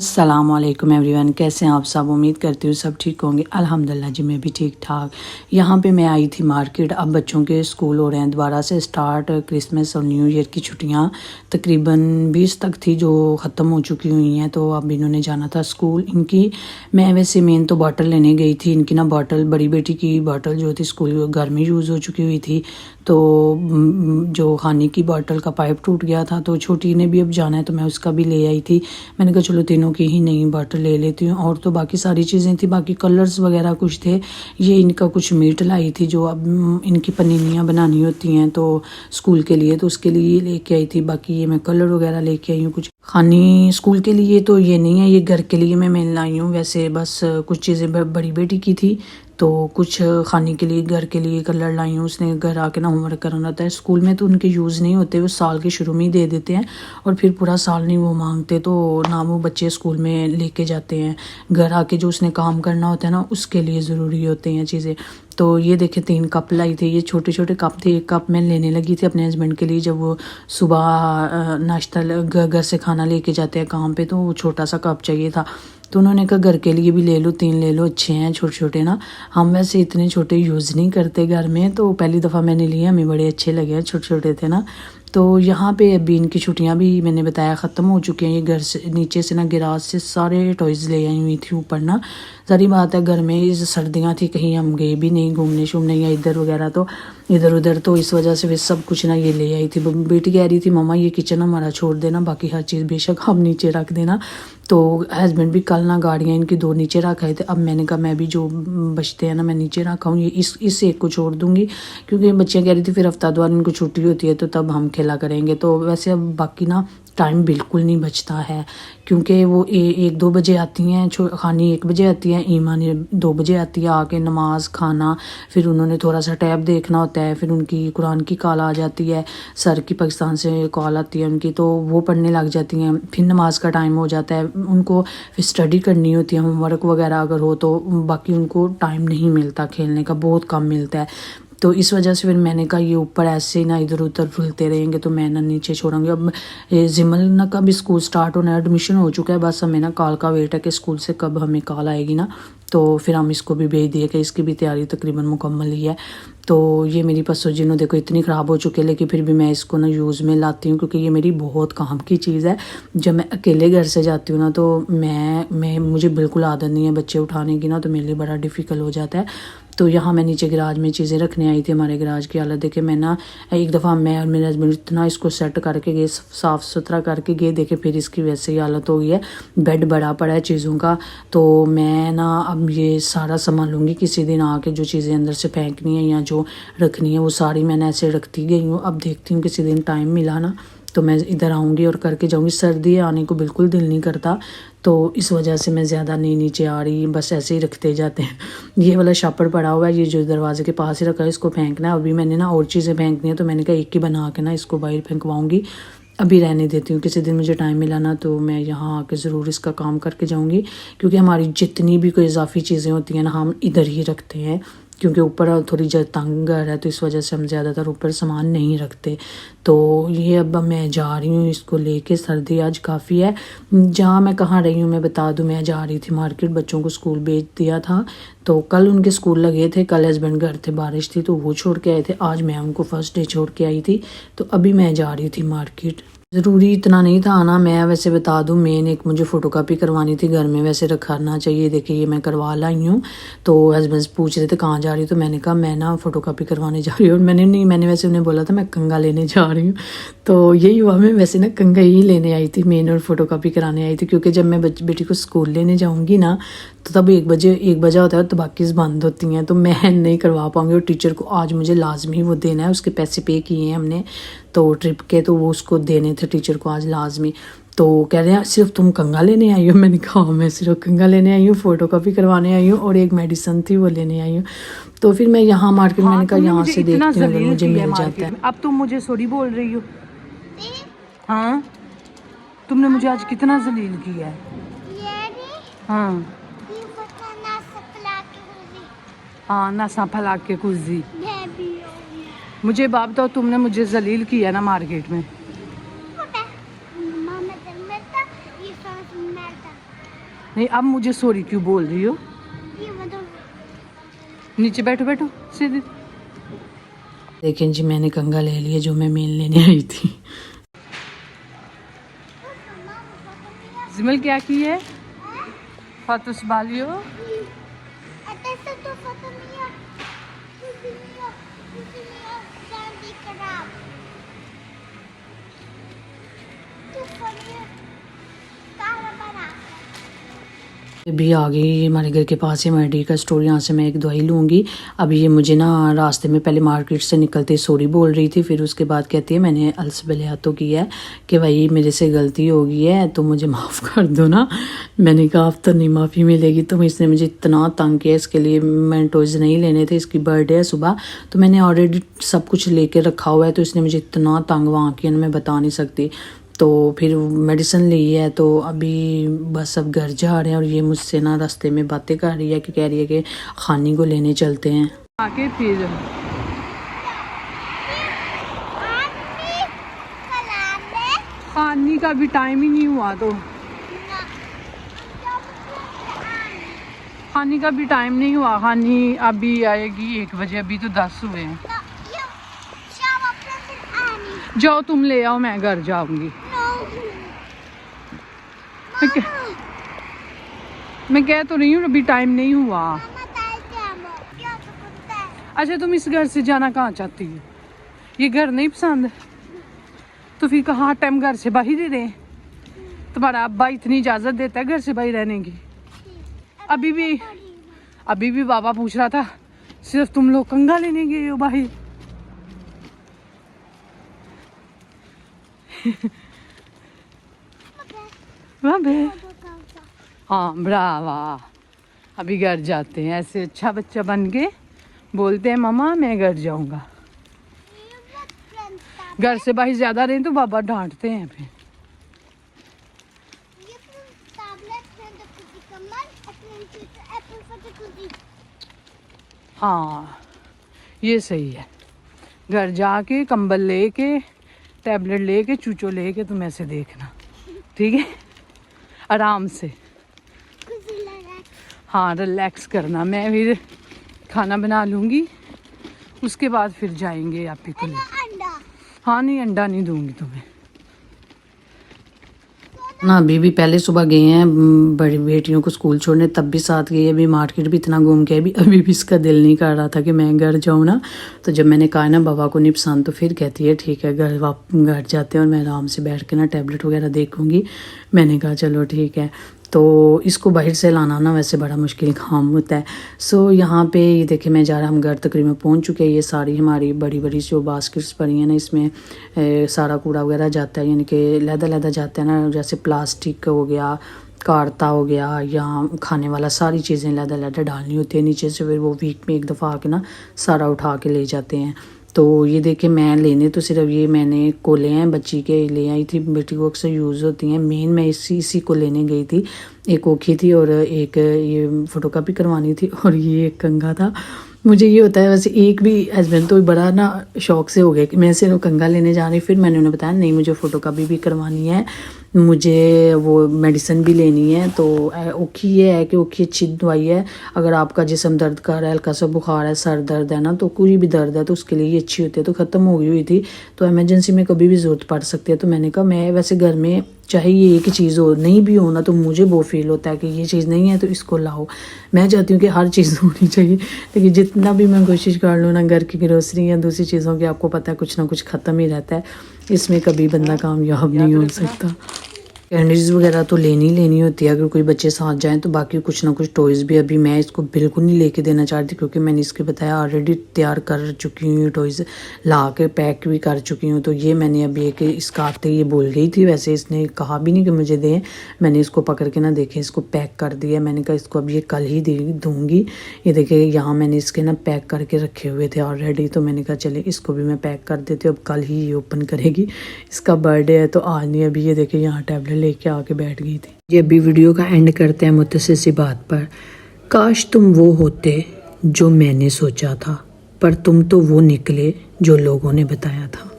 अस्सलामुअलैकुम एवरीवन, कैसे हैं आप सब। उम्मीद करती हूँ सब ठीक होंगे। अल्हम्दुलिल्लाह जी, मैं भी ठीक ठाक। यहाँ पे मैं आई थी मार्केट। अब बच्चों के स्कूल हो रहे हैं दोबारा से स्टार्ट। क्रिसमस और न्यू ईयर की छुट्टियाँ तकरीबन 20 तक थी जो ख़त्म हो चुकी हुई हैं, तो अब इन्होंने जाना था स्कूल इनकी। मैं वैसे मेन तो बॉटल लेने गई थी इनकी ना। बॉटल, बड़ी बेटी की बॉटल जो थी स्कूल घर में यूज़ हो चुकी हुई थी, तो जो खाने की बॉटल का पाइप टूट गया था, तो छोटी ने भी अब जाना है तो मैं उसका भी ले आई थी। मैंने कहा चलो तीनों की ही नई बॉटल ले लेती हूँ। और तो बाकी सारी चीज़ें थी, बाकी कलर्स वगैरह कुछ थे। ये इनका कुछ मीट लाई थी जो अब इनकी पनीनियाँ बनानी होती हैं तो स्कूल के लिए, तो उसके लिए ये लेके आई थी। बाकी ये मैं कलर वगैरह लेके आई हूँ कुछ खानी स्कूल के लिए, तो ये नहीं है, ये घर के लिए मैं लाई हूँ। वैसे बस कुछ चीज़ें बड़ी बेटी की थी, तो कुछ खाने के लिए घर के लिए कलर लाई हूँ। उसने घर आके ना होमवर्क करना होता है। स्कूल में तो उनके यूज़ नहीं होते, वो साल के शुरू में ही दे देते हैं और फिर पूरा साल नहीं वो मांगते, तो ना वो बच्चे स्कूल में लेके जाते हैं। घर आके जो उसने काम करना होता है ना, उसके लिए ज़रूरी होते हैं चीज़ें। तो ये देखे 3 कप लाई थी, ये छोटे छोटे कप थे। एक कप मैं लेने लगी थी अपने हस्बैंड के लिए, जब वो सुबह नाश्ता घर से खाना लेके जाते हैं काम पे, तो वो छोटा सा कप चाहिए था। तो उन्होंने कहा घर के लिए भी ले लो, 3 ले लो, अच्छे हैं छोटे छोटे ना। हम वैसे इतने छोटे यूज़ नहीं करते घर में, तो पहली दफ़ा मैंने लिए, हमें बड़े अच्छे लगे हैं, छोटे छोटे थे ना। तो यहाँ पे अभी इनकी छुट्टियाँ भी मैंने बताया ख़त्म हो चुकी हैं। ये घर से नीचे से ना गिराज से सारे टॉयज़ ले आई हुई थी ऊपर ना। सारी बात है घर में इस सर्दियाँ थी, कहीं हम गए भी नहीं घूमने शूमने या इधर वगैरह, तो इधर उधर, तो इस वजह से वे सब कुछ ना ये ले आई थी। बेटी कह रही थी मम्मा ये किचन हमारा छोड़ देना, बाकी हर चीज़ बेशक हम नीचे रख देना। तो हस्बैंड भी कल ना गाड़ियाँ इनकी 2 नीचे रख आए थे। अब मैंने कहा मैं भी जो बचते हैं ना मैं नीचे रखा हूँ, ये इस एक को छोड़ दूँगी, क्योंकि बच्चियाँ कह रही थी फिर हफ्ता दो इनको छुट्टी होती है तो तब हम खेला करेंगे। तो वैसे अब बाकी ना टाइम बिल्कुल नहीं बचता है, क्योंकि वो 1-2 बजे आती हैं, खानी 1 बजे आती है, ईमानी 2 बजे आती है, आके नमाज खाना, फिर उन्होंने थोड़ा सा टैब देखना होता है, फिर उनकी कुरान की कॉल आ जाती है, सर की पाकिस्तान से कॉल आती है उनकी, तो वो पढ़ने लग जाती हैं। फिर नमाज का टाइम हो जाता है, उनको फिर स्टडी करनी होती है, होमवर्क वगैरह अगर हो तो। बाकी उनको टाइम नहीं मिलता, खेलने का बहुत कम मिलता है। तो इस वजह से फिर मैंने कहा ये ऊपर ऐसे ही ना इधर उधर रुलते रहेंगे तो मैं ना नीचे छोड़ूंगी। अब जिमल ना का भी स्कूल स्टार्ट होना है, एडमिशन हो चुका है, बस हमें ना कॉल का वेट है कि स्कूल से कब हमें कॉल आएगी ना, तो फिर हम इसको भी भेज दिए कि इसकी भी तैयारी तकरीबन मुकम्मल ही है। तो ये मेरी पसोजिनो देखो इतनी ख़राब हो चुकी है, लेकिन फिर भी मैं इसको ना यूज़ में लाती हूँ, क्योंकि ये मेरी बहुत काम की चीज़ है। जब मैं अकेले घर से जाती हूँ ना, तो मुझे बिल्कुल आदत नहीं है बच्चे उठाने की ना, तो मेरे लिए बड़ा डिफ़िकल्ट हो जाता है। तो यहाँ मैं नीचे गराज में चीज़ें रखने आई थी। हमारे गराज की हालत देखे, मैं ना एक दफ़ा मैं और मेरे हस्बैंड इतना इसको सेट करके गए, साफ़ सुथरा करके गए, देखे फिर इसकी वैसे ही हालत हो गई है। बेड बड़ा पड़ा है चीज़ों का, तो मैं ना अब ये सारा संभालूंगी। किसी दिन आके जो चीज़ें अंदर से फेंकनी है या जो रखनी है वो सारी मैंने ऐसे रखती गई हूँ। अब देखती हूँ किसी दिन टाइम मिला ना तो मैं इधर आऊँगी और करके जाऊँगी। सर्दी आने को बिल्कुल दिल नहीं करता, तो इस वजह से मैं ज़्यादा नहीं नीचे आ रही, बस ऐसे ही रखते जाते हैं। ये वाला शापर पड़ा हुआ है, ये जो दरवाजे के पास ही रखा है, इसको फेंकना है। अभी मैंने ना और चीज़ें फेंकनी है, तो मैंने कहा एक ही बना के ना इसको बाहर फेंकवाऊँगी। अभी रहने देती हूँ, किसी दिन मुझे टाइम मिला ना तो मैं यहाँ आके ज़रूर इसका काम करके जाऊँगी, क्योंकि हमारी जितनी भी कोई इजाफी चीज़ें होती हैं ना हम इधर ही रखते हैं, क्योंकि ऊपर थोड़ी तंग घर है, तो इस वजह से हम ज़्यादातर ऊपर सामान नहीं रखते। तो ये अब मैं जा रही हूँ इसको लेके, सर्दी आज काफ़ी है। जहाँ मैं कहाँ रही हूँ मैं बता दूँ, मैं जा रही थी मार्केट, बच्चों को स्कूल भेज दिया था, तो कल उनके स्कूल लगे थे, कल हस्बैंड घर थे, बारिश थी तो वो छोड़ के आए थे, आज मैं उनको फर्स्ट डे छोड़ के आई थी, तो अभी मैं जा रही थी मार्केट। ज़रूरी इतना नहीं था आना। मैं वैसे बता दूं, मेन एक मुझे फ़ोटोकॉपी करवानी थी, घर में वैसे रखना चाहिए, देखिए ये मैं करवा लाई हूँ। तो हस्बैंड पूछ रहे थे कहाँ जा रही, तो मैंने कहा मैं ना फ़ोटोकॉपी करवाने जा रही हूँ। और मैंने वैसे उन्हें बोला था मैं कंगा लेने जा रही हूँ, तो यही हुआ, मैं वैसे ना कंगा ही लेने आई थी मेन, और फ़ोटोकॉपी कराने आई थी, क्योंकि जब मैं बेटी को स्कूल लेने जाऊँगी ना तो तब 1 बजा होता है, तो बाकी बंद होती हैं, तो मैं नहीं करवा पाऊँगी। और टीचर को आज मुझे लाजमी वो देना है, उसके पैसे पे किए हैं हमने तो ट्रिप के, तो वो उसको देने थे टीचर को आज लाजमी। तो कह रहे हैं सिर्फ तुम कंगा लेने आई हो। मैंने कहा मैं सिर्फ कंगा लेने आई हूँ, फ़ोटोकॉपी करवाने आई हूँ, और एक मेडिसिन थी वो लेने आई हूँ। तो फिर मैं यहाँ मार्केट, मैंने कहा यहाँ से देखती हूँ अगर मुझे मिल जाता है। अब तुम मुझे सॉरी बोल रही हो? हाँ, तुमने मुझे आज कितना जलील किया है। हाँ हाँ, नसा फैला के कुछ दी मुझे। बाप तो तुमने मुझे जलील किया ना मार्केट में। नहीं, अब मुझे सॉरी क्यों बोल रही हो? नीचे बैठो बैठो सीधे। लेकिन जी मैंने कंगा ले लिया जो मैं मेन लेने आई थी। जिमल क्या की है? फातुस बालियो। अभी आ गई हमारे घर के पास ही मेडिकल स्टोर, यहाँ से मैं एक दवाई लूँगी। अभी ये मुझे ना रास्ते में पहले मार्केट से निकलते सॉरी बोल रही थी, फिर उसके बाद कहती है मैंने अलसबले तो किया है कि भाई मेरे से गलती हो गई है तो मुझे माफ़ कर दो ना। मैंने कहा अब तो नहीं माफ़ी मिलेगी। तो इसने मुझे इतना तंग किया, इसके लिए मैं टॉयज़ नहीं लेने थे, इसकी बर्थडे है सुबह, तो मैंने ऑलरेडी सब कुछ लेके रखा हुआ है। तो इसने मुझे इतना तंग वहाँ किया ना मैं बता नहीं सकती। तो फिर मेडिसिन ली है तो अभी बस अब घर जा रहे हैं। और ये मुझसे ना रास्ते में बातें कर रही है कि कह रही है कि खानी को लेने चलते हैं। आके फिर खानी का भी टाइम ही नहीं हुआ, तो खानी का भी टाइम नहीं हुआ। खानी अभी आएगी 1 बजे, अभी तो 10 हुए हैं। जाओ तुम ले आओ, मैं घर जाऊंगी। मैं कह तो रही हूँ अभी टाइम नहीं हुआ। अच्छा तुम इस घर से जाना कहाँ चाहती हो? ये घर नहीं पसंद? तो फिर कहाँ टाइम घर से बाहर ही रहे? तुम्हारा अब्बा इतनी इजाजत देता है घर से बाहर रहने की? अभी भी बाबा पूछ रहा था सिर्फ तुम लोग कंगा लेने गए हो बाहर। हाँ ब्रावा, अभी घर जाते हैं। ऐसे अच्छा बच्चा बन के बोलते हैं मम्मा मैं घर जाऊंगा। घर से बाहर ज्यादा रहे तो बाबा डांटते हैं फिर। हाँ ये सही है, घर जाके कंबल लेके टैबलेट लेके चूचो लेके तुम ऐसे देखना, ठीक है? आराम से, हाँ रिलैक्स करना। मैं फिर खाना बना लूँगी, उसके बाद फिर जाएंगे आप ही को। हाँ नहीं अंडा नहीं दूंगी तुम्हें ना। अभी भी पहले सुबह गए हैं बड़ी बेटियों को स्कूल छोड़ने, तब भी साथ गई। अभी मार्केट भी इतना घूम के अभी भी इसका दिल नहीं कर रहा था कि मैं घर जाऊँ ना। तो जब मैंने कहा ना बाबा को नहीं पसंद, तो फिर कहती है ठीक है घर जाते हैं और मैं आराम से बैठ के ना टैबलेट वगैरह देखूँगी। मैंने कहा चलो ठीक है। तो इसको बाहर से लाना ना वैसे बड़ा मुश्किल काम होता है। सो यहाँ पे ये देखिए मैं जा रहा, हम घर तकरीबन पहुँच चुके हैं। ये सारी हमारी बड़ी बड़ी जो बास्केट्स पड़ी हैं ना, इसमें सारा कूड़ा वगैरह जाता है, यानी कि लहदा जाता है ना, जैसे प्लास्टिक हो गया, कार्ता हो गया या खाने वाला, सारी चीज़ें लहदा डालनी होती है नीचे से। फिर वो वीक में एक दफ़ा आके ना सारा उठा के ले जाते हैं। तो ये देखिए मैं लेने तो सिर्फ ये मैंने कोले हैं बच्ची के ले आई थी, बेटी को अक्सर यूज़ होती हैं। मेन मैं इसी को लेने गई थी। एक ओखी थी और एक ये फोटोकॉपी करवानी थी और ये एक कंगा था। मुझे ये होता है वैसे, एक भी हस्बैंड तो बड़ा ना शौक से हो गया कि मैं सिर्फ कंगा लेने जा रही। फिर मैंने उन्हें बताया नहीं मुझे फोटोकॉपी भी करवानी है, मुझे वो मेडिसिन भी लेनी है। तो ओखी ये है कि ओखी अच्छी दवाई है। अगर आपका जिस्म दर्द कर रहा है, हल्का सा बुखार है, सर दर्द है ना, तो कोई भी दर्द है तो उसके लिए ये अच्छी होती है। तो ख़त्म हो गई हुई थी, तो इमरजेंसी में कभी भी ज़रूरत पड़ सकती है। तो मैंने कहा मैं वैसे घर में चाहे ये एक चीज़ हो नहीं भी हो ना, तो मुझे वो फील होता है कि ये चीज़ नहीं है तो इसको लाओ। मैं चाहती हूँ कि हर चीज़ होनी चाहिए, लेकिन जितना भी मैं कोशिश कर लूँ ना, घर की ग्रोसरी या दूसरी चीज़ों की आपको पता है कुछ ना कुछ ख़त्म ही रहता है। इसमें कभी बंदा कामयाब नहीं हो सकता। कैंडीज़ वगैरह तो लेनी होती है अगर कोई बच्चे साथ जाएं, तो बाकी कुछ ना कुछ टॉयज़ भी अभी मैं इसको बिल्कुल नहीं लेके देना चाहती, क्योंकि मैंने इसके बताया ऑलरेडी तैयार कर चुकी हूँ, टॉयज़ ला के पैक भी कर चुकी हूँ। तो ये मैंने अभी एक इसका आते ये बोल गई थी, वैसे इसने कहा भी नहीं कि मुझे दें। मैंने इसको पकड़ के ना देखें इसको पैक कर दिया। मैंने कहा इसको अब ये कल ही दूँगी। ये देखिए यहाँ मैंने इसके ना पैक करके रखे हुए थे ऑलरेडी, तो मैंने कहा चले इसको भी मैं पैक कर देती हूँ। अब कल ही ये ओपन करेगी, इसका बर्थडे है तो आज नहीं। अभी ये देखिए यहाँ टैबलेट लेके आके बैठ गई थी। ये अभी वीडियो का एंड करते हैं मुत्तसिर सी बात पर। काश तुम वो होते जो मैंने सोचा था, पर तुम तो वो निकले जो लोगों ने बताया था।